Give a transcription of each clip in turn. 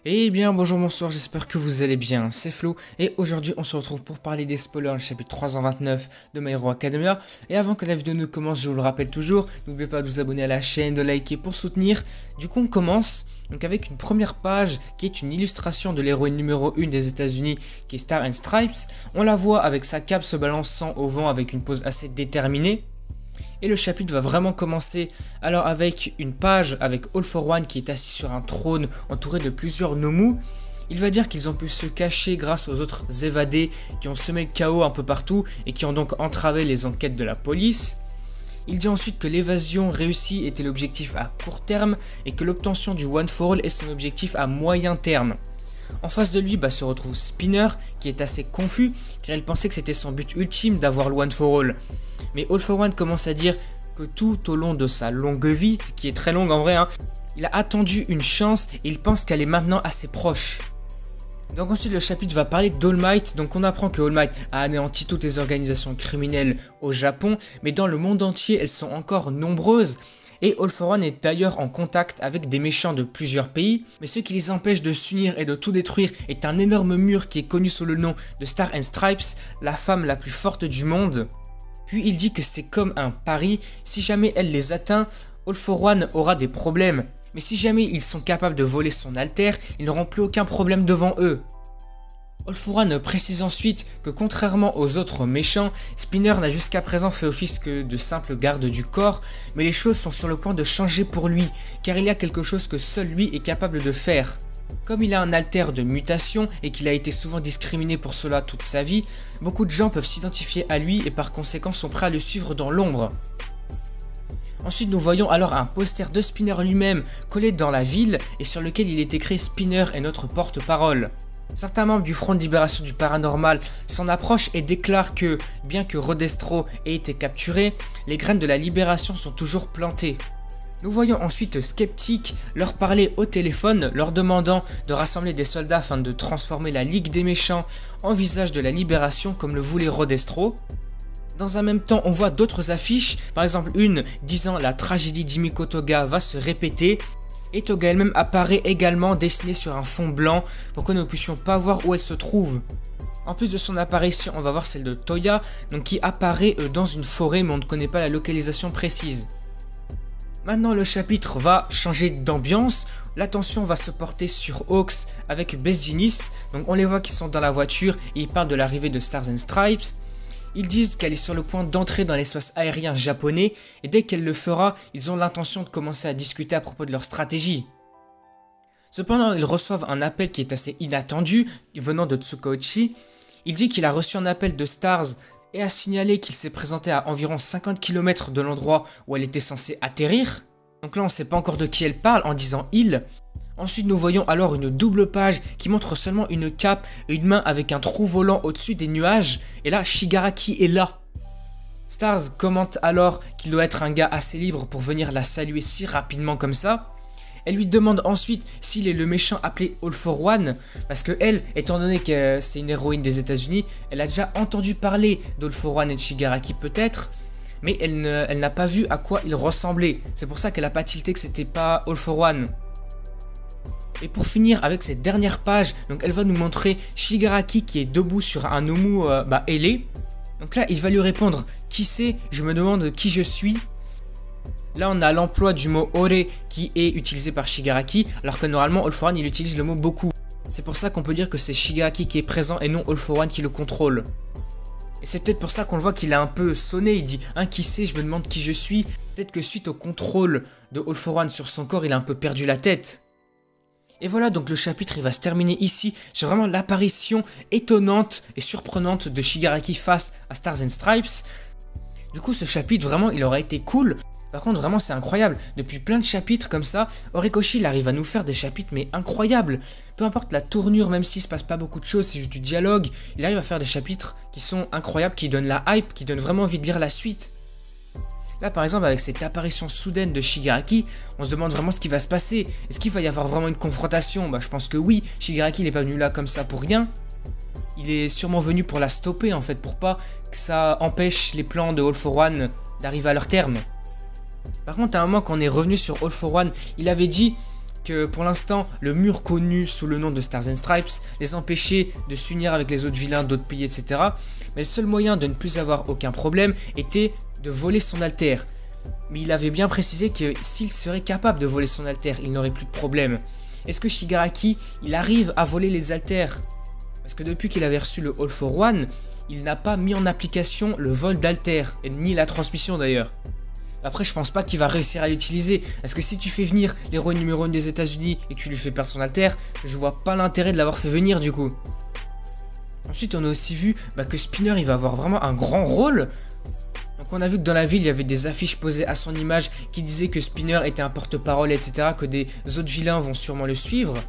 Eh bien bonjour, bonsoir, j'espère que vous allez bien, c'est Flo, et aujourd'hui on se retrouve pour parler des spoilers du chapitre 329 de My Hero Academia. Et avant que la vidéo ne commence, je vous le rappelle toujours, n'oubliez pas de vous abonner à la chaîne, de liker pour soutenir. Du coup on commence donc avec une première page qui est une illustration de l'héroïne numéro 1 des États-Unis qui est Star and Stripes. On la voit avec sa cape se balançant au vent avec une pose assez déterminée. Et le chapitre va vraiment commencer alors avec une page avec All for One qui est assis sur un trône entouré de plusieurs Nomu. Il va dire qu'ils ont pu se cacher grâce aux autres évadés qui ont semé le chaos un peu partout et qui ont donc entravé les enquêtes de la police. Il dit ensuite que l'évasion réussie était l'objectif à court terme et que l'obtention du One for All est son objectif à moyen terme. En face de lui se retrouve Spinner qui est assez confus car il pensait que c'était son but ultime d'avoir le One for All. Mais All for One commence à dire que tout au long de sa longue vie, qui est très longue en vrai, il a attendu une chance et il pense qu'elle est maintenant assez proche. Donc ensuite le chapitre va parler d'All Might. Donc on apprend que All Might a anéanti toutes les organisations criminelles au Japon, mais dans le monde entier elles sont encore nombreuses. Et All for One est d'ailleurs en contact avec des méchants de plusieurs pays, mais ce qui les empêche de s'unir et de tout détruire est un énorme mur qui est connu sous le nom de Star and Stripes, la femme la plus forte du monde. Puis il dit que c'est comme un pari, si jamais elle les atteint, All for One aura des problèmes. Mais si jamais ils sont capables de voler son alter, ils n'auront plus aucun problème devant eux. All for One précise ensuite que contrairement aux autres méchants, Spinner n'a jusqu'à présent fait office que de simple garde du corps, mais les choses sont sur le point de changer pour lui, car il y a quelque chose que seul lui est capable de faire. Comme il a un alter de mutation et qu'il a été souvent discriminé pour cela toute sa vie, beaucoup de gens peuvent s'identifier à lui et par conséquent sont prêts à le suivre dans l'ombre. Ensuite nous voyons alors un poster de Spinner lui-même collé dans la ville et sur lequel il est écrit Spinner est notre porte-parole. Certains membres du Front de Libération du Paranormal s'en approchent et déclarent que, bien que Rodestro ait été capturé, les graines de la libération sont toujours plantées. Nous voyons ensuite Skeptic leur parler au téléphone, leur demandant de rassembler des soldats afin de transformer la Ligue des Méchants en visage de la libération comme le voulait Rodestro. Dans un même temps, on voit d'autres affiches, par exemple une disant la tragédie d'Himiko Toga va se répéter, et Toga elle-même apparaît également dessinée sur un fond blanc pour que nous ne puissions pas voir où elle se trouve. En plus de son apparition, on va voir celle de Toya, donc qui apparaît dans une forêt mais on ne connaît pas la localisation précise. Maintenant le chapitre va changer d'ambiance, l'attention va se porter sur Hawks avec Besdinist, donc on les voit qui sont dans la voiture et ils parlent de l'arrivée de Stars and Stripes. Ils disent qu'elle est sur le point d'entrer dans l'espace aérien japonais et dès qu'elle le fera, ils ont l'intention de commencer à discuter à propos de leur stratégie. Cependant, ils reçoivent un appel qui est assez inattendu venant de Tsukauchi. Il dit qu'il a reçu un appel de Stars et a signalé qu'il s'est présenté à environ 50 km de l'endroit où elle était censée atterrir. Donc là on ne sait pas encore de qui elle parle en disant il. Ensuite nous voyons alors une double page qui montre seulement une cape et une main avec un trou volant au-dessus des nuages. Et là Shigaraki est là. Stars commente alors qu'il doit être un gars assez libre pour venir la saluer si rapidement comme ça. Elle lui demande ensuite s'il est le méchant appelé All for One, parce que elle, étant donné que c'est une héroïne des États-Unis, elle a déjà entendu parler d'All for One et de Shigaraki peut-être, mais elle n'a pas vu à quoi il ressemblait. C'est pour ça qu'elle n'a pas tilté que c'était pas All for One. Et pour finir avec cette dernière page, donc elle va nous montrer Shigaraki qui est debout sur un Nomu ailé. Donc là il va lui répondre qui c'est, je me demande qui je suis. Là on a l'emploi du mot ore qui est utilisé par Shigaraki, alors que normalement All for One il utilise le mot beaucoup. C'est pour ça qu'on peut dire que c'est Shigaraki qui est présent et non All for One qui le contrôle. Et c'est peut-être pour ça qu'on le voit qu'il a un peu sonné, il dit qui c'est, je me demande qui je suis. Peut-être que suite au contrôle de All for One sur son corps il a un peu perdu la tête. Et voilà, donc le chapitre il va se terminer ici sur vraiment l'apparition étonnante et surprenante de Shigaraki face à Stars and Stripes. Du coup ce chapitre vraiment il aurait été cool. Par contre vraiment c'est incroyable, depuis plein de chapitres comme ça, Horikoshi il arrive à nous faire des chapitres mais incroyables. Peu importe la tournure, même s'il se passe pas beaucoup de choses, c'est juste du dialogue, il arrive à faire des chapitres qui sont incroyables, qui donnent la hype, qui donnent vraiment envie de lire la suite. Là par exemple avec cette apparition soudaine de Shigaraki, on se demande vraiment ce qui va se passer. Est-ce qu'il va y avoir vraiment une confrontation? Je pense que oui, Shigaraki n'est pas venu là comme ça pour rien. Il est sûrement venu pour la stopper en fait, pour pas que ça empêche les plans de All for One d'arriver à leur terme. Par contre à un moment quand on est revenu sur All for One, il avait dit que pour l'instant, le mur connu sous le nom de Stars and Stripes les empêchait de s'unir avec les autres vilains d'autres pays, etc. Mais le seul moyen de ne plus avoir aucun problème était de voler son alter. Mais il avait bien précisé que s'il serait capable de voler son alter, il n'aurait plus de problème. Est-ce que Shigaraki, il arrive à voler les alters? Parce que depuis qu'il avait reçu le All for One, il n'a pas mis en application le vol d'alter, et ni la transmission d'ailleurs. Après, je pense pas qu'il va réussir à l'utiliser. Parce que si tu fais venir l'héros numéro 1 des États-Unis et que tu lui fais perdre son alter, je vois pas l'intérêt de l'avoir fait venir du coup. Ensuite, on a aussi vu que Spinner il va avoir vraiment un grand rôle. Donc, on a vu que dans la ville, il y avait des affiches posées à son image qui disaient que Spinner était un porte-parole, etc. Que des autres vilains vont sûrement le suivre.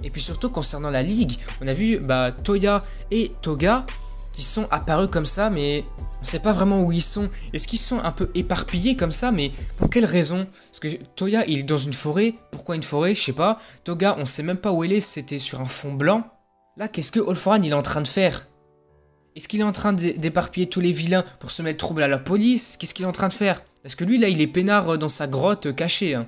Et puis surtout, concernant la ligue, on a vu Toya et Toga qui sont apparus comme ça, mais on sait pas vraiment où ils sont. Est-ce qu'ils sont un peu éparpillés comme ça, mais pour quelle raison? Parce que Toya, il est dans une forêt. Pourquoi une forêt? Je sais pas. Toga, on sait même pas où elle est, c'était sur un fond blanc. Là, qu'est-ce que All for One il est en train de faire? Est-ce qu'il est en train d'éparpiller tous les vilains pour se mettre trouble à la police? Qu'est-ce qu'il est en train de faire? Parce que lui, là, il est peinard dans sa grotte cachée, hein.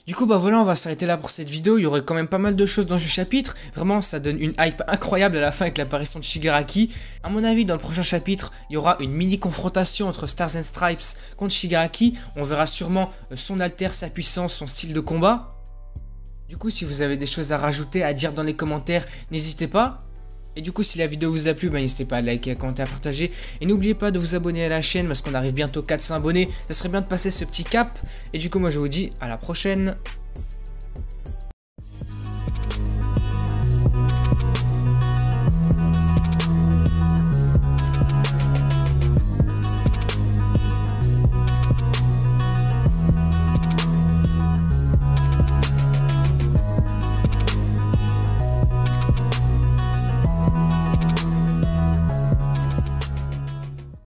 Du coup, voilà, on va s'arrêter là pour cette vidéo. Il y aurait quand même pas mal de choses dans ce chapitre. Vraiment, ça donne une hype incroyable à la fin avec l'apparition de Shigaraki. À mon avis, dans le prochain chapitre, il y aura une mini confrontation entre Stars and Stripes contre Shigaraki. On verra sûrement son alter, sa puissance, son style de combat. Du coup, si vous avez des choses à rajouter, à dire dans les commentaires, n'hésitez pas. Et du coup, si la vidéo vous a plu, n'hésitez pas à liker, à commenter, à partager. Et n'oubliez pas de vous abonner à la chaîne parce qu'on arrive bientôt 400 abonnés. Ça serait bien de passer ce petit cap. Et du coup, moi je vous dis à la prochaine.